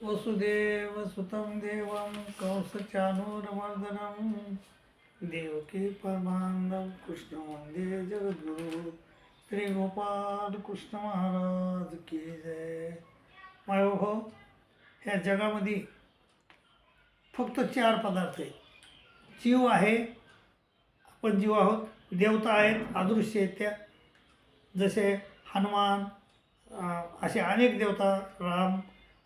वसुदेवसुतं देवं कंसचानूरमर्दनं देवकी परमानंदं कृष्ण वंदे जगद्गुरु श्री गोपाल कृष्ण महाराज की जय. मायबाबा, ह्या जगामध्ये फक्त 4 पदार्थ आहेत. जीव आहे, आपण जीव आहोत. देवता आहेत, अदृश्य आहेत त्या, जसे हनुमान, असे अनेक देवता, राम,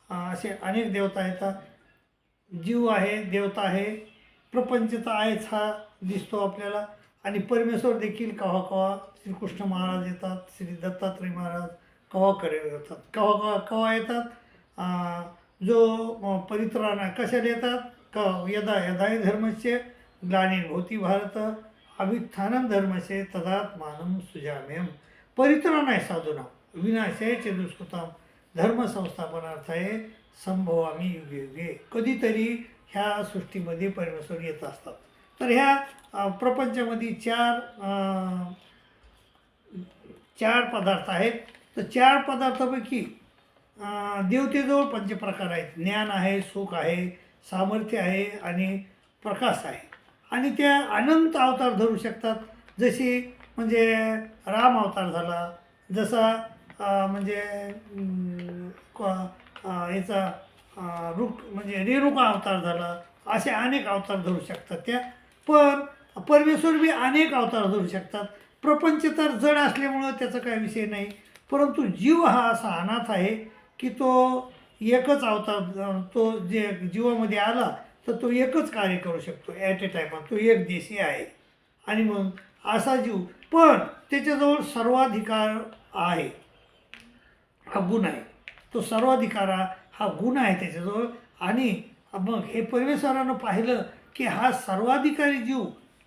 असे अनेक देवता येतात. जीव आहे, देवता आहे, प्रपंच तर आहेच, हा दिसतो आपल्याला. आणि परमेश्वर देखील कवा कवा श्रीकृष्ण महाराज येतात, श्री दत्तात्रय महाराज कवा करे येतात, कवा कवा कवा येतात. जो परित्राणा कशाला येतात, क यदा यदाय धर्मस्य ग्लानिर्भवति भारत अभ्युत्थानं धर्मस्य तदात्मानं सृजाम्यहम्. परित्राण आहे साधूना विनाशाय च दुष्कृताम धर्मसंस्थापनार्थाय संभवामी युगे युगे. कधीतरी ह्या सृष्टीमध्ये परमेश्वर येत असतात. तर ह्या प्रपंचामध्ये चार पदार्थ आहेत. तर 4 पदार्थापैकी देवतेजवळ पंचप्रकार आहेत. ज्ञान आहे, सुख आहे, सामर्थ्य आहे आणि प्रकाश आहे. आणि त्या अनंत अवतार धरू शकतात. जशी म्हणजे राम अवतार झाला, जसा म्हणजे याचा रुक म्हणजे रेणुका अवतार झाला, असे अनेक अवतार धरू शकतात त्या. पण परमेश्वर बी अनेक अवतार धरू शकतात. प्रपंच तर जड असल्यामुळं त्याचा काही विषय नाही. परंतु जीव हा असा अनाथ आहे की तो एकच अवतार, तो जे जीवामध्ये आला तर तो एकच कार्य करू शकतो ॲट ए टाईम. तो एक देशी आहे. आणि मग असा जीव, पण त्याच्याजवळ सर्वाधिकार आहे, हा गुण आहे. तो सर्वाधिकार हा गुण आहे त्याच्याजवळ. आणि मग हे परमेश्वरानं पाहिलं की हा सर्वाधिकारी जीव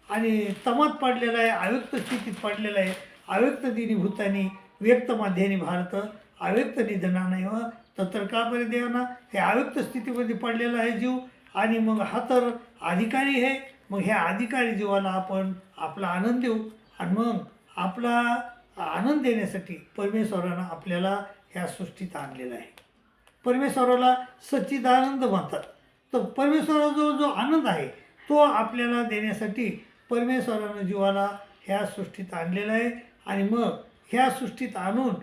आणि तमात पडलेला आहे, अव्यक्त स्थितीत पडलेला आहे. अव्यक्त दिनी भूतानी व्यक्त माध्यानी भारत अव्यक्त निधनाने व तत्र का परिदेवना. हे अव्यक्त स्थितीमध्ये पडलेला आहे जीव. आणि मग हा तर अधिकारी आहे. मग ह्या अधिकारी जीवाला आपण आपला आनंद देऊ. आणि मग आपला आनंद देण्यासाठी परमेश्वरानं आपल्याला ह्या सृष्टीत आणलेलं आहे. परमेश्वराला सच्चिदानंद म्हणतात. तर परमेश्वराचा जो आनंद आहे तो आपल्याला देण्यासाठी परमेश्वरानं जीवाला ह्या सृष्टीत आणलेलं आहे. आणि मग ह्या सृष्टीत आणून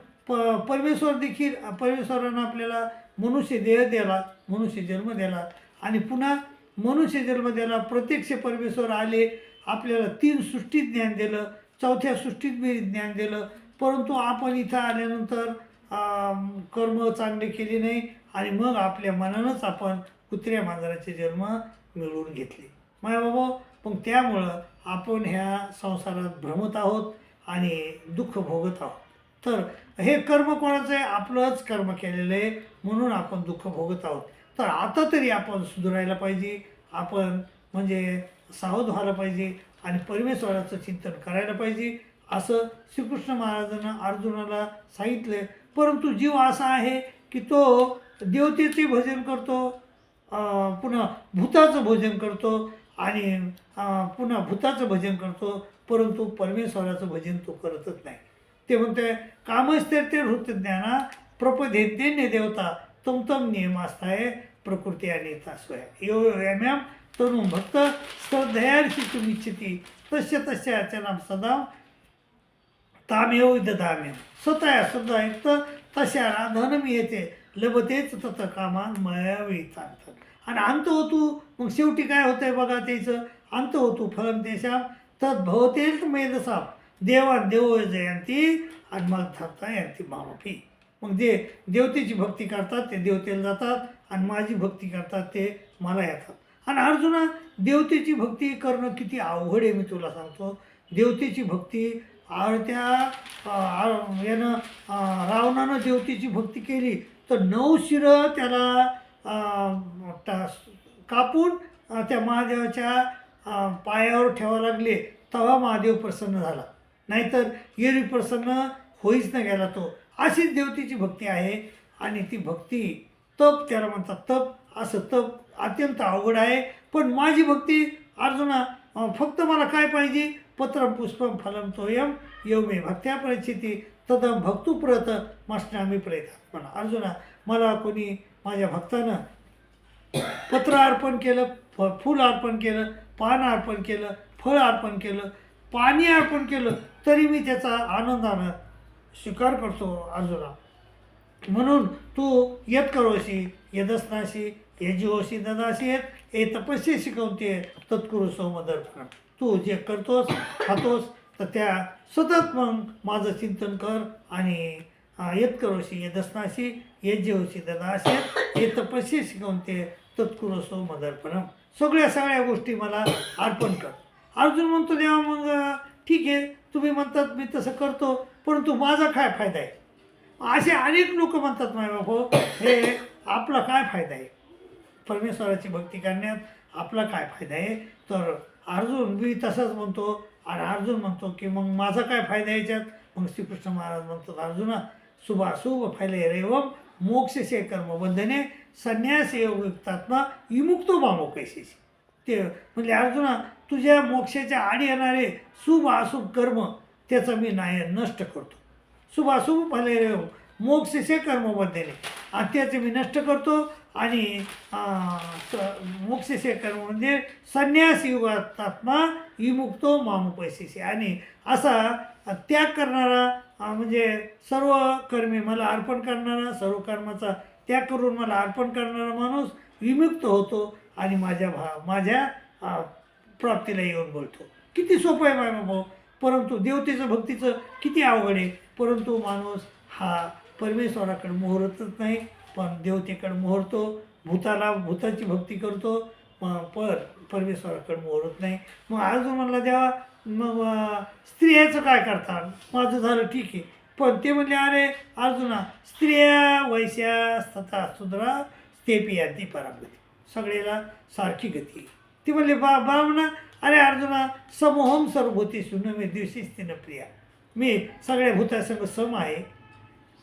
परमेश्वर देखील, परमेश्वरानं आपल्याला मनुष्य देह दिला, मनुष्य जन्म दिला. आणि पुन्हा मनुष्य जन्म दिला, प्रत्यक्ष परमेश्वर आले, आपल्याला 3 सृष्टीत ज्ञान दिलं, 4थ्या सृष्टीत बी ज्ञान दिलं. परंतु आपण इथं आल्यानंतर कर्म चांगले केले नाही. आणि मग आपल्या मनानंच आपण कुत्र्या मांजराचे जन्म मिळवून घेतले. माय बाबा, मग त्यामुळं आपण ह्या संसारात भ्रमत आहोत आणि दुःख भोगत आहोत. तर हे कर्म कोणाचं आहे? आपलंच कर्म केलेलं आहे, म्हणून आपण दुःख भोगत आहोत. तर आता तरी आपण सुधारायला पाहिजे. आपण म्हणजे सावध व्हायला पाहिजे आणि परमेश्वराचं चिंतन करायला पाहिजे, असं श्रीकृष्ण महाराजांना अर्जुनाला सांगितलं. परंतु जीव असा आहे की तो देवतेचे भजन करतो, पुन्हा भूताचं भजन करतो आणि पुन्हा भूताचं भजन करतो, परंतु परमेश्वराचं भजन तो करतच नाही. ते म्हणते कामस्ते हृत ज्ञाना प्रपदेन्य देवता तम तम नियमास्थाय प्रकृती अनिता स्वय यो यम्याम तनु भक्त श्रद्धयार्षी तुमिच्छति तस्य तस्य अचनाम सदा तामेव ददाम्यम स्वतः श्रद्धा युक्त तशा राधनम येते लभतेच तत कामान मयावितात. आणि अंत होतो. मग शेवटी काय होतंय बघा, त्याचं अंत होतो फलम देशाम तद्भवतेच मेदसा देवान देव जयंती आणि मग थापता यांती मामापी. मग जे देवतेची भक्ती करतात ते देवतेला जातात आणि माझी भक्ती करतात ते मला येतात. आणि अर्जुना, देवतेची भक्ती करणं किती अवघड आहे मी तुला सांगतो. देवतेची भक्ती यानं रावणानं देवतेची भक्ती केली तर 9 शिरं त्याला कापून त्या महादेवाच्या पायावर ठेवावं लागले, तेव्हा महादेव प्रसन्न झाला. नाहीतर एरवी प्रसन्न होईच न गेला तो. अशीच देवतेची भक्ती आहे. आणि ती भक्ती तप त्याला म्हणतात. तप, असं तप अत्यंत अवघड आहे. पण माझी भक्ती अर्जुना, फक्त मला काय पाहिजे? पत्रं पुष्पं फलं तोयम यो मे भक्त्या प्रचिती तदं भक्तुप्रत मश्नामी प्रेतात्मना. अर्जुना, मला कोणी माझ्या भक्तानं पत्र अर्पण केलं, फूल अर्पण केलं, पान अर्पण केलं, फळ अर्पण केलं, पाणी अर्पण केलं, तरी मी त्याचा आनंदानं स्वीकार करतो अर्जुना. म्हणून तू यत करोशी यदस्नाशी यजीओशी ददाशी हे तपस्ये शिकवते तत्कुरु सोमदर्पण. तू जे करतोस खातोस तर त्या सतत मग माझं चिंतन कर आणि यत करोशी यदस्नाशी यजीओशी ददाशी हे तपस्ये शिकवते तत्कुरु सोमदर्पण. सगळ्या गोष्टी मला अर्पण कर. अर्जुन म्हणतो देवा मग ठीक आहे, तुम्ही म्हणतात मी तसं करतो, परंतु माझा काय फायदा आहे? असे अनेक लोक म्हणतात माय बाबा, हे आपला काय फायदा आहे परमेश्वराची भक्ती करण्यात, आपला काय फायदा आहे? तर अर्जुन मी तसंच म्हणतो आणि अर्जुन म्हणतो की मग माझा काय फायदा आहे याच्यात? मग श्रीकृष्ण महाराज म्हणतात अर्जुना, शुभाशुभ फले रेवम मोक्षशे कर्मबंधने संन्यास योगयुक्तात्मा विमुक्तो मामोकैशी. ते म्हणजे अर्जुना, तुझ्या मोक्षाच्या आडी येणारे शुभ अशुभ कर्म त्याचा मी नष्ट करतो. शुभाशुभ फले रेवम मोक्षशे कर्मबंधने आणि त्याचे मी नष्ट करतो. आणि मोक्षशे कर्म म्हणजे संन्यास युगात्मा विमुक्तो मामोपैशी. आणि असा त्याग करणारा म्हणजे सर्व कर्मे मला अर्पण करणारा, सर्व कर्माचा त्याग करून मला अर्पण करणारा माणूस विमुक्त होतो आणि माझ्या प्राप्तीला येऊन बोलतो. किती सोपं आहे माय भाऊ. परंतु देवतेचं भक्तीचं किती अवघड आहे. परंतु माणूस हा परमेश्वराकडे मोहरतच नाही, पण देवतेकडे मोहरतो. भूताची भक्ती करतो, परमेश्वराकडे मोहरत नाही. मग अर्जुन म्हणला देवा मग स्त्रियाचं काय करतात? माझं झालं ठीक आहे, पण ते म्हणले अरे अर्जुना, स्त्रिया वैश्या तथा शूद्रा स्तेपी यांती परागती, सगळेला सारखी गती. ती म्हणले ब्राह्मणा, अरे अर्जुना समोहम सर्वभूतेषु न मे द्वेषिस्ति न प्रिया. मी सगळ्या भूतासंग सम आहे,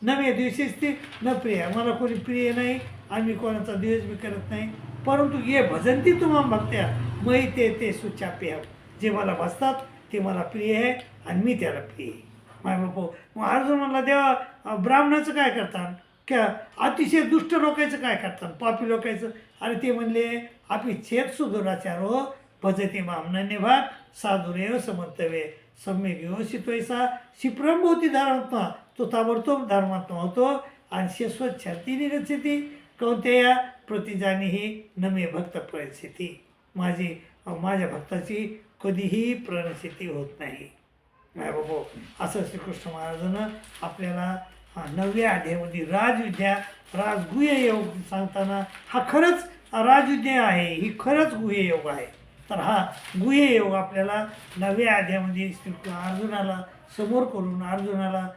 न मे द्वेषिस्ति न प्रिया. मला कोणी प्रिय नाही आणि मी कोणाचा द्वेष बी करत नाही. परंतु ये भजंती तुम्हाला भक्त्या मयी ते सुचाप्य. जे मला भजतात ते मला प्रिय आहे आणि मी त्याला प्रिय आहे. माय बापू, मग अर्जुन म्हणला देवा ब्राह्मणाचं काय करतात? क्या अतिशय दुष्ट लोकांचं काय करतात? पापी लोकांचं? अरे ते म्हणले आपली चेत सुदुराचारो भजते मामनान्य भाग साधुरेव समंतवे सम्यक व्यवस्थितवैसा क्षिप्रमभूती धर्मात्मा. तो ताबडतोब धर्मात्मा होतो आणि शाश्वत छातीने गच्छती कौंतेया प्रतिजानीही न मे भक्त प्रणसिती. माझ्या भक्ताची कधीही प्रणसिती होत नाही. नाही बाबा, असं श्रीकृष्ण महाराजांना आपल्याला 9व्या अध्यायामध्ये राजविद्या राजगुह्य योग सांगताना हा खरंच राजविद्या आहे, ही खरंच गुह्य योग आहे. तर हा गुह्य योग आपल्याला 9व्या अध्यायामध्ये अर्जुनाला समोर करून, अर्जुनाला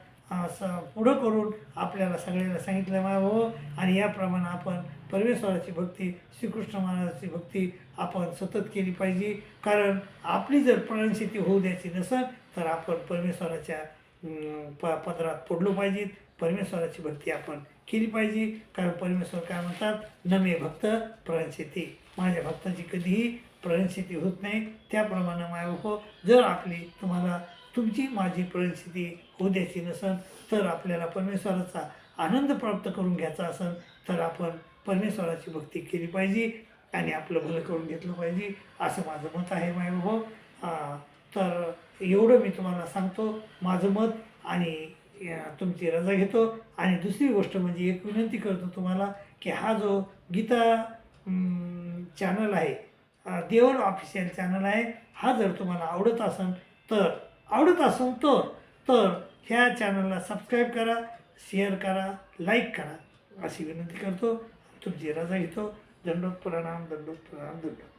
पुढं करून आपल्याला सगळ्यांना सांगितलं आहे भाऊ. आणि याप्रमाणे आपण परमेश्वराची भक्ती, श्रीकृष्ण महाराजाची भक्ती आपण सतत केली पाहिजे. कारण आपली जर प्रणसिती होऊ द्यायची नसेल तर आपण परमेश्वराच्या पदरात पडलो पाहिजेत. परमेश्वराची भक्ती आपण केली पाहिजे. कारण परमेश्वर काय म्हणतात, न मे भक्त प्रणसिती. माझ्या भक्ताची कधीही प्रणसिती होत नाही. त्याप्रमाणे मायबाप, जर तुम्हाला तुमची माझी प्रणसिती होऊ द्यायची नसेल तर आपल्याला परमेश्वराचा आनंद प्राप्त करून घ्यायचा असेल तर आपण परमेश्वराची भक्ती केली पाहिजे आणि आपलं भलं करून घेतलं पाहिजे, असं माझं मत आहे मायबाप. तर एवढं मी तुम्हाला सांगतो माझं मत आणि तुमची रजा घेतो. आणि दुसरी गोष्ट म्हणजे एक विनंती करतो तुम्हाला की हा जो गीता चॅनल आहे, देवल ऑफिशियल चॅनल आहे, हा जर तुम्हाला आवडत असेल तर ह्या चॅनलला सबस्क्राईब करा, शेअर करा, लाईक करा, अशी विनंती करतो. तुमची रजा घेतो. दंडोत प्रणाम, दंडोत प्रणाम, दंडोत.